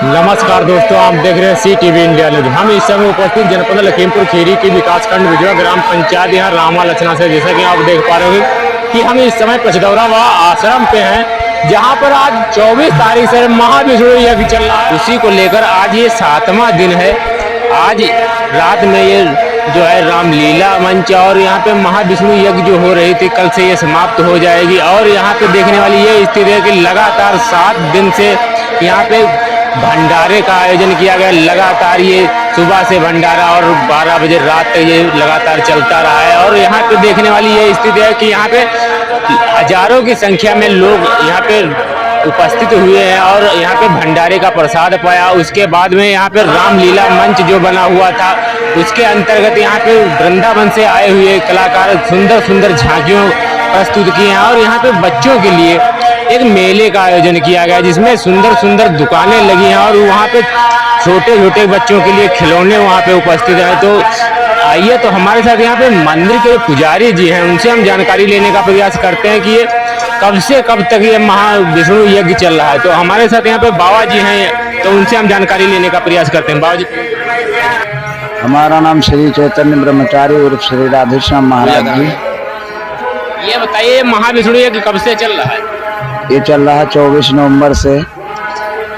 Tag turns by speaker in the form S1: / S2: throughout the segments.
S1: नमस्कार दोस्तों, आप देख रहे हैं CTV इंडिया न्यूज। हम इस समय उपस्थित जनपद लखीमपुर खीरी की विकासखंड विजय ग्राम पंचायत यहाँ रामा लचना से, जैसा कि आप देख पा रहे हो कि हम इस समय पचदौरा व आश्रम पे हैं, जहाँ पर आज 24 तारीख से महाविष्णु यज्ञ चल रहा है। उसी को लेकर आज ये 7वां दिन है। आज रात में ये जो है रामलीला मंच और यहाँ पे महाविष्णु यज्ञ जो हो रही थी, कल से ये समाप्त हो जाएगी। और यहाँ पे देखने वाली ये स्थिति है कि लगातार 7 दिन से यहाँ पे भंडारे का आयोजन किया गया। लगातार ये सुबह से भंडारा और 12 बजे रात तक ये लगातार चलता रहा है। और यहाँ पे देखने वाली ये स्थिति है कि यहाँ पे हजारों की संख्या में लोग यहाँ पे उपस्थित हुए हैं और यहाँ पे भंडारे का प्रसाद पाया। उसके बाद में यहाँ पे रामलीला मंच जो बना हुआ था, उसके अंतर्गत यहाँ पे वृंदावन से आए हुए कलाकार सुंदर सुंदर झांकियों प्रस्तुत किए हैं। और यहाँ पे बच्चों के लिए एक मेले का आयोजन किया गया, जिसमें सुंदर सुंदर दुकानें लगी हैं और वहाँ पे छोटे छोटे बच्चों के लिए खिलौने वहाँ पे उपस्थित हैं। तो आइए, तो हमारे साथ यहाँ पे मंदिर के पुजारी जी हैं, उनसे हम जानकारी लेने का प्रयास करते हैं कि ये कब से कब तक ये महाविष्णु यज्ञ चल रहा है। तो हमारे साथ यहाँ पे बाबा जी हैं, तो उनसे हम जानकारी लेने का प्रयास करते हैं। बाबा जी,
S2: हमारा नाम श्री चैतन्य ब्रह्मचारी उर्फ श्री राधेश्याम महाराज जी।
S1: ये बताइए, महाविष्णु यज्ञ कब से चल रहा है?
S2: ये चल रहा है 24 नवंबर से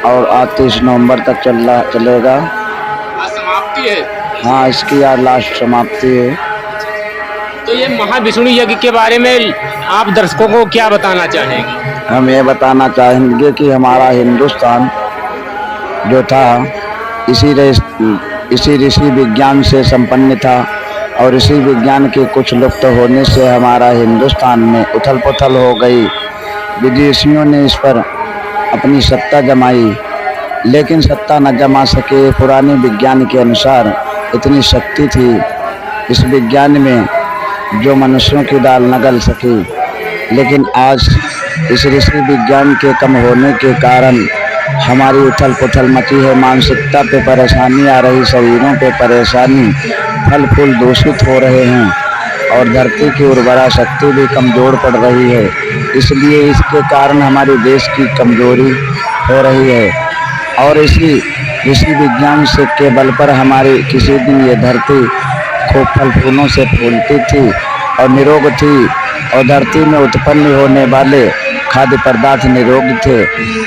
S2: और आज 30 नवंबर तक चलेगा।
S1: आज समाप्ति है।
S2: हाँ, इसकी आज लास्ट समाप्ति है।
S1: तो ये महाविष्णु यज्ञ के बारे में आप दर्शकों को क्या बताना चाहेंगे?
S2: हम ये बताना चाहेंगे कि हमारा हिंदुस्तान जो था इसी ऋषि विज्ञान से संपन्न था और इसी विज्ञान के कुछ लुप्त होने से हमारा हिंदुस्तान में उथल पुथल हो गई। विदेशियों ने इस पर अपनी सत्ता जमाई, लेकिन सत्ता न जमा सके। पुराने विज्ञान के अनुसार इतनी शक्ति थी इस विज्ञान में जो मनुष्यों की दाल न गल सकी। लेकिन आज इस ऋषि विज्ञान के कम होने के कारण हमारी उथल पुथल मची है। मानसिकता पे परेशानी आ रही, शरीरों पे परेशानी, फल फूल दूषित हो रहे हैं और धरती की उर्वरा शक्ति भी कमज़ोर पड़ रही है। इसलिए इसके कारण हमारे देश की कमजोरी हो रही है। और इसी विज्ञान से के बल पर हमारी किसी दिन ये धरती खूब फल फूलों से फूलती थी और निरोग थी और धरती में उत्पन्न होने वाले खाद्य पदार्थ निरोग थे।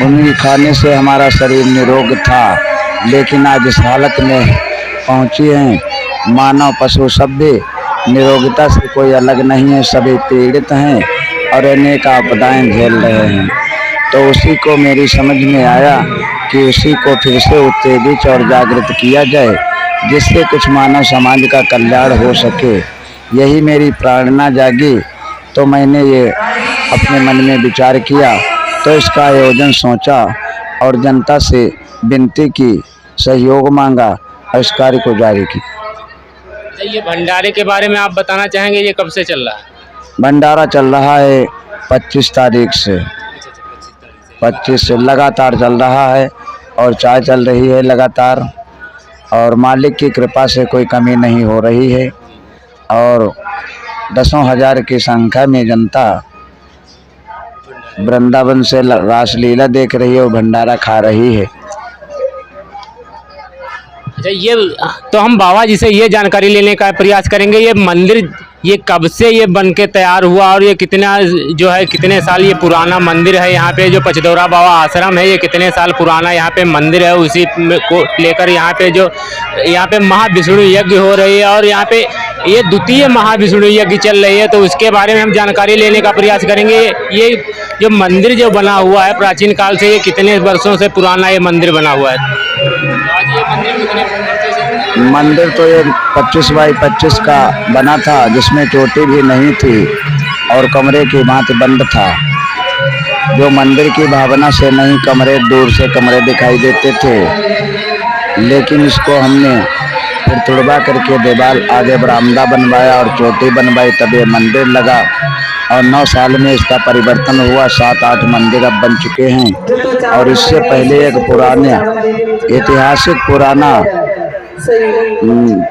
S2: उन्हीं खाने से हमारा शरीर निरोग था। लेकिन आज इस हालत में पहुँची हैं, मानव पशु सभ्य निरोगता से कोई अलग नहीं है, सभी पीड़ित हैं और अनेक आपदाएं झेल रहे हैं। तो उसी को मेरी समझ में आया कि उसी को फिर से उत्तेजित और जागृत किया जाए, जिससे कुछ मानव समाज का कल्याण हो सके। यही मेरी प्रेरणा जागी, तो मैंने ये अपने मन में विचार किया, तो इसका आयोजन सोचा और जनता से विनती की, सहयोग मांगा और इस कार्य को जारी किया।
S1: ये भंडारे के बारे में आप बताना चाहेंगे, ये कब से चल रहा है?
S2: भंडारा चल रहा है 25 तारीख से। 25 से लगातार चल रहा है और चाय चल रही है लगातार और मालिक की कृपा से कोई कमी नहीं हो रही है। और 10,000 की संख्या में जनता वृंदावन से रासलीला देख रही है और भंडारा खा रही है।
S1: अच्छा, ये तो हम बाबा जी से ये जानकारी लेने का प्रयास करेंगे, ये मंदिर ये कब से ये बन के तैयार हुआ और ये कितने साल ये पुराना मंदिर है? यहाँ पे जो पचदौरा बाबा आश्रम है, ये कितने साल पुराना यहाँ पे मंदिर है? उसी को लेकर यहाँ पे महाविष्णु यज्ञ हो रही है और यहाँ पे ये द्वितीय महाविष्णु यज्ञ चल रही है। तो उसके बारे में हम जानकारी लेने का प्रयास करेंगे। ये जो मंदिर जो बना हुआ है प्राचीन काल से, ये कितने वर्षों से पुराना ये मंदिर बना हुआ है?
S2: मंदिर तो ये 25 बाई 25 का बना था, जिसमें चोटी भी नहीं थी और कमरे की भांति बंद था। जो मंदिर की भावना से नहीं, कमरे दूर से कमरे दिखाई देते थे। लेकिन इसको हमने फिर तुड़वा करके दीवार आगे बरामदा बनवाया और चोटी बनवाई, तब ये मंदिर लगा। और 9 साल में इसका परिवर्तन हुआ। 7-8 मंदिर अब बन चुके हैं। और इससे पहले एक ऐतिहासिक पुराना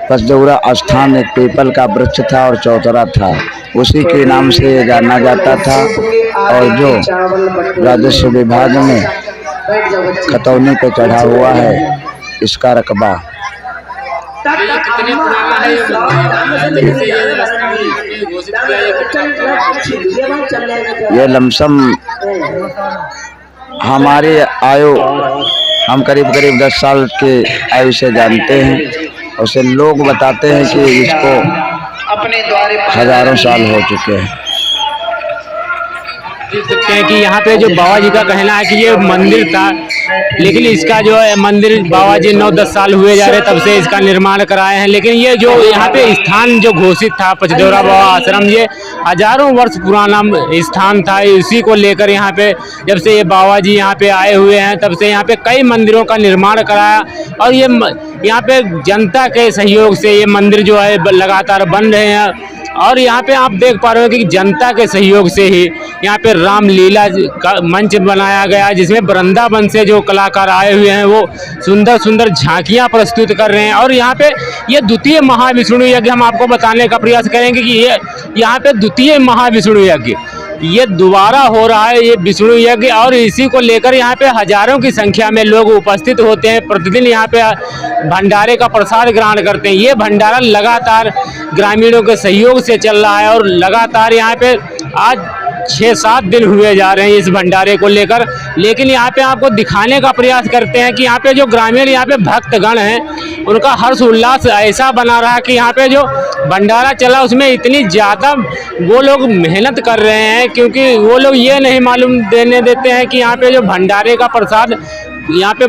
S2: पचदौरा स्थान एक पीपल का वृक्ष था और चौतरा था, उसी के नाम से जाना जाता था। और जो राजस्व विभाग में खतौनी पे चढ़ा हुआ है इसका रकबा।
S1: कितने पुराना है ये मंदिर? जैसे ये रास्ता ये घोषित किया
S2: ये लमसम हमारी आयु, हम करीब करीब 10 साल की आयु से जानते हैं, उसे लोग बताते हैं कि इसको हजारों साल हो चुके हैं।
S1: देख सकते हैं कि यहाँ पे जो बाबा जी का कहना है कि ये मंदिर था, लेकिन इसका जो है मंदिर बाबा जी 9-10 साल हुए जा रहे तब से इसका निर्माण कराए हैं। लेकिन ये जो यहाँ पे स्थान जो घोषित था पचदेवरा बाबा आश्रम, ये हजारों वर्ष पुराना स्थान था। इसी को लेकर यहाँ पे जब से ये बाबा जी यहाँ पे आए हुए हैं तब से यहाँ पे कई मंदिरों का निर्माण कराया, और ये यहाँ पे जनता के सहयोग से ये मंदिर जो है लगातार बन रहे हैं। और यहाँ पे आप देख पा रहे हो कि जनता के सहयोग से ही यहाँ पे रामलीला का मंच बनाया गया, जिसमें वृंदावन से जो कलाकार आए हुए हैं वो सुंदर सुंदर झांकियाँ प्रस्तुत कर रहे हैं। और यहाँ पे ये द्वितीय महाविष्णु यज्ञ हम आपको बताने का प्रयास करेंगे कि ये यहाँ पे द्वितीय महाविष्णु यज्ञ ये दोबारा हो रहा है, ये विष्णु यज्ञ। और इसी को लेकर यहाँ पे हजारों की संख्या में लोग उपस्थित होते हैं, प्रतिदिन यहाँ पे भंडारे का प्रसाद ग्रहण करते हैं। ये भंडारा लगातार ग्रामीणों के सहयोग से चल रहा है और लगातार यहाँ पे आज 6-7 दिन हुए जा रहे हैं इस भंडारे को लेकर। लेकिन यहाँ पे आपको दिखाने का प्रयास करते हैं कि यहाँ पे जो ग्रामीण यहाँ पे भक्तगण हैं उनका हर्ष उल्लास ऐसा बना रहा कि यहाँ पे जो भंडारा चला उसमें इतनी ज़्यादा वो लोग मेहनत कर रहे हैं, क्योंकि वो लोग ये नहीं मालूम देने देते हैं कि यहाँ पे जो भंडारे का प्रसाद यहाँ पे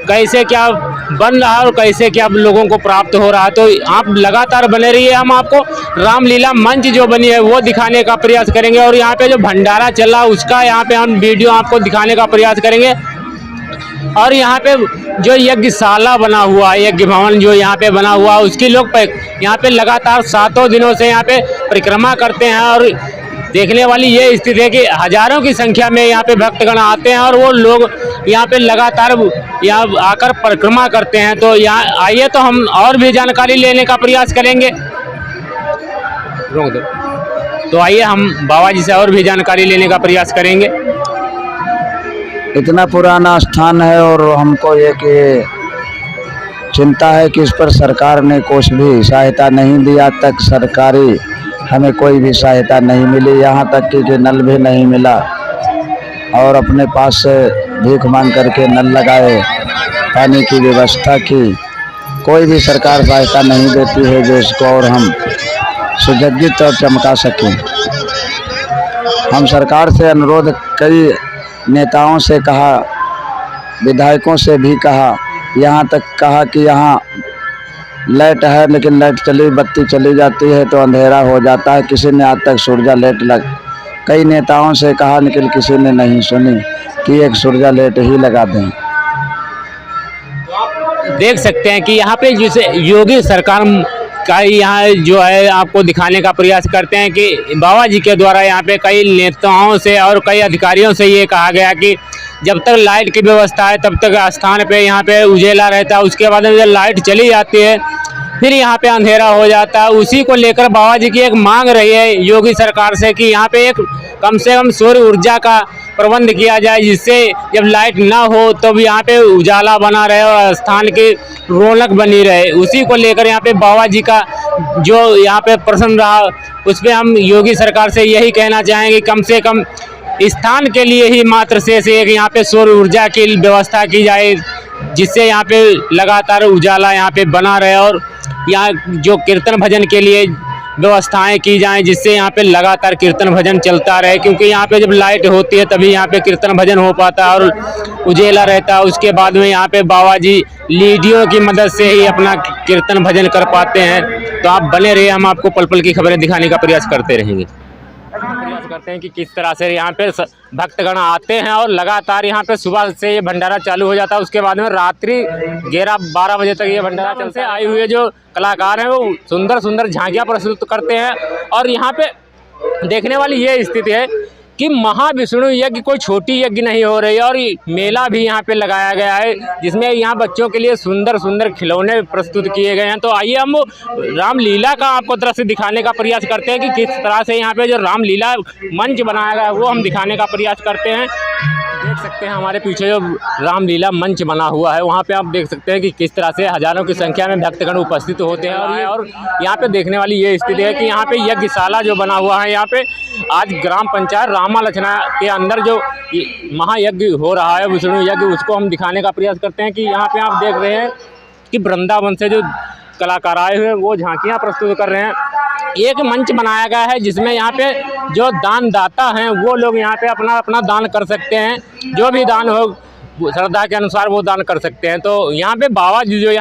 S1: कैसे क्या बन रहा है और कैसे क्या लोगों को प्राप्त हो रहा है। तो आप लगातार बने रहिए, हम आपको रामलीला मंच जो बनी है वो दिखाने का प्रयास करेंगे, और यहाँ पे जो भंडारा चला उसका यहाँ पे हम वीडियो आपको दिखाने का प्रयास करेंगे। और यहाँ पे जो यज्ञशाला बना हुआ है, यज्ञ भवन जो यहाँ पे बना हुआ है, उसकी लोग यहाँ पे लगातार 7 दिनों से यहाँ पे परिक्रमा करते हैं। और देखने वाली ये स्थिति है कि हजारों की संख्या में यहाँ पे भक्तगण आते हैं और वो लोग यहाँ पे लगातार यहाँ आकर परिक्रमा करते हैं। तो यहाँ आइए तो हम और भी जानकारी लेने का प्रयास करेंगे। तो आइए हम बाबा जी से और भी जानकारी लेने का प्रयास करेंगे।
S2: इतना पुराना स्थान है और हमको ये कि चिंता है कि इस पर सरकार ने कुछ भी सहायता नहीं दी। आज तक सरकारी हमें कोई भी सहायता नहीं मिली, यहाँ तक कि नल भी नहीं मिला, और अपने पास से भीख मांग करके नल लगाए, पानी की व्यवस्था की। कोई भी सरकार सहायता नहीं देती है जो इसको और हम सुसज्जित और चमका सकें। हम सरकार से अनुरोध कई नेताओं से कहा, विधायकों से भी कहा, यहाँ तक कहा कि यहाँ लाइट है लेकिन लाइट चली बत्ती चली जाती है तो अंधेरा हो जाता है। किसी ने आज तक सूर्या लाइट कई नेताओं से कहा लेकिन किसी ने नहीं सुनी कि एक सूर्या लाइट ही लगा दें।
S1: देख सकते हैं कि यहाँ पे जैसे योगी सरकार का यहाँ जो है आपको दिखाने का प्रयास करते हैं कि बाबा जी के द्वारा यहाँ पे कई नेताओं से और कई अधिकारियों से ये कहा गया कि जब तक लाइट की व्यवस्था है तब तक स्थान पे यहाँ पे उजेला रहता है, उसके बाद में जब लाइट चली जाती है फिर यहाँ पे अंधेरा हो जाता है। उसी को लेकर बाबा जी की एक मांग रही है योगी सरकार से कि यहाँ पे एक कम से कम सौर ऊर्जा का प्रबंध किया जाए, जिससे जब लाइट ना हो तब तो यहाँ पे उजाला बना रहे और स्थान की रौनक बनी रहे। उसी को लेकर यहाँ पे बाबा जी का जो यहाँ पे प्रश्न रहा उस पर हम योगी सरकार से यही कहना चाहेंगे कम से कम स्थान के लिए ही मात्र से एक यहाँ पे सौर ऊर्जा की व्यवस्था की जाए, जिससे यहाँ पे लगातार उजाला यहाँ पे बना रहे, और यहाँ जो कीर्तन भजन के लिए व्यवस्थाएं की जाएं जिससे यहाँ पे लगातार कीर्तन भजन चलता रहे। क्योंकि यहाँ पे जब लाइट होती है तभी यहाँ पे कीर्तन भजन हो पाता है और उजेला रहता है। उसके बाद में यहाँ पे बाबा जी लीडियों की मदद से ही अपना कीर्तन भजन कर पाते हैं। तो आप बने रहिए, हम आपको पल पल की खबरें दिखाने का प्रयास करते रहेंगे। प्रयास करते हैं कि किस तरह से यहाँ पे भक्तगण आते हैं और लगातार यहाँ पे सुबह से ये भंडारा चालू हो जाता है, उसके बाद में रात्रि 11-12 बजे तक ये भंडारा चलते हैं। आए हुए जो कलाकार हैं वो सुंदर सुंदर झांकियाँ प्रस्तुत करते हैं। और यहाँ पे देखने वाली ये स्थिति है कि महाविष्णु यज्ञ कोई छोटी यज्ञ नहीं हो रही है। और मेला भी यहाँ पे लगाया गया है जिसमें यहाँ बच्चों के लिए सुंदर सुंदर खिलौने प्रस्तुत किए गए हैं। तो आइए हम रामलीला का आपको दृश्य दिखाने का प्रयास करते हैं कि किस तरह से यहाँ पे जो रामलीला मंच बनाया गया है वो हम दिखाने का प्रयास करते हैं। देख सकते हैं हमारे पीछे जो रामलीला मंच बना हुआ है वहाँ पे आप देख सकते हैं कि किस तरह से हजारों की संख्या में भक्तगण उपस्थित होते हैं। और यहाँ पे देखने वाली ये स्थिति है कि यहाँ पे यज्ञशाला जो बना हुआ है, यहाँ पे आज ग्राम पंचायत रामालचना के अंदर जो महायज्ञ हो रहा है विष्णु यज्ञ, उसको हम दिखाने का प्रयास करते हैं। कि यहाँ पे आप देख रहे हैं कि वृंदावन से जो कलाकार आए हुए हैं वो झांकियाँ प्रस्तुत कर रहे हैं। एक मंच बनाया गया है जिसमें यहाँ पे जो दानदाता हैं वो लोग यहाँ पे अपना अपना दान कर सकते हैं, जो भी दान हो श्रद्धा के अनुसार वो दान कर सकते हैं। तो यहाँ पे बाबा जी जो यहाँ